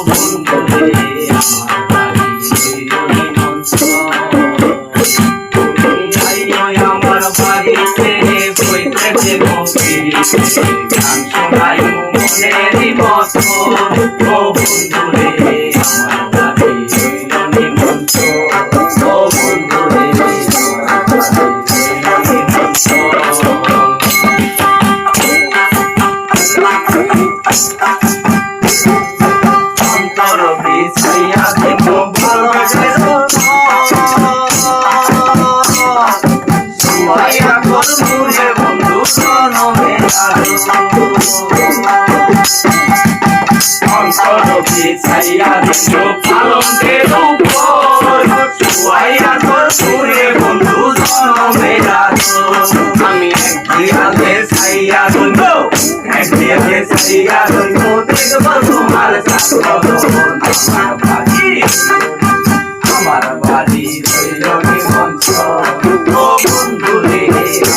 বন্ধু রে আমার বাড়ি নিমন্ত্রণ। আমার বাড়িতে বইতেছে মন্দিরে গান শোনাই মনেরই মতো। ও বন্ধু রে আমার বাড়ি হইল নিমন্ত্রণ। ও বন্ধু রে আমার বাড়ি হইল নিমন্ত্রণ। অন্তর বিছাইয়া দেব ভালোবাসার সুমাইয়া করমুরে বন্ধু জনমের অন্তর বিছাইয়া দেব পালঙ্কের উপর সুমাইয়া করমুরে বন্ধু জনমের আমি একদিকে ছাইয়া রইব একদিকে ছাইয়া রইব দেখব তোমার আমার বাড়ি হইল নিমন্ত্রণ। ও বন্ধু রে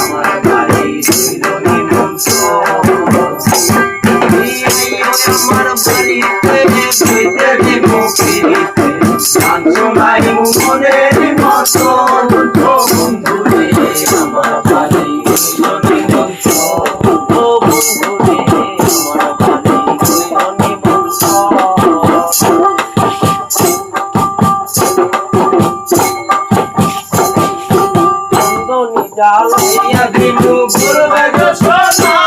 আমার বাড়ি হইল নিমন্ত্রণ। আমার বাড়িতে বইতে দেব ফিরিতে গান শোনাই মনের মতন। ও বন্ধু রে আমার বাড়ি হইল নিমন্ত্রণ। ও বন্ধু রে আমার বাড়ি হইল নিমন্ত্রণ। জ্বালাইয়া দিলু ঘুরবে গো সোনা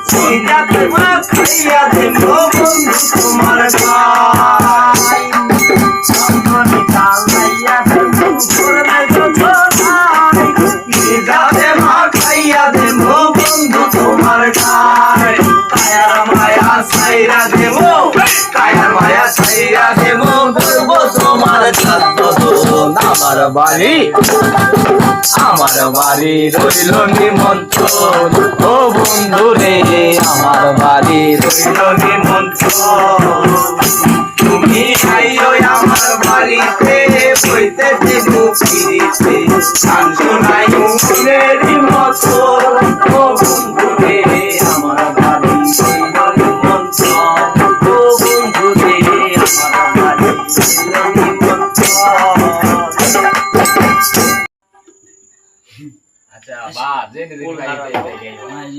সিজাতে মা খাইয়া দিলু বন্ধু তোমার গায় সামনে জ্বালাইয়া দিলু ঘুরবে গো সোনা সিজাতে মা খাইয়া দিলু বন্ধু তোমার গায় কায়ার মায়া ছাইরা দেব কায়ার মায়া ছাইরা দেব ধরব তোমার ছাত্র আমার বাড়ি রইল নিমন্ত্রণ। ও বন্ধু রে আমার বাড়ি রইল নিমন্ত্রণ। তুমি আইও আমার বাড়িতে বইতে দেব ফিরিতে গান শোনাই মনেরই মতন। ও বন্ধু রে আমার বাড়ি রইল নিমন্ত্রণ। ও বন্ধু রে আমার বাড়ি রইল নিমন্ত্রণ। আচ্ছা বা জেনে দিন ভাই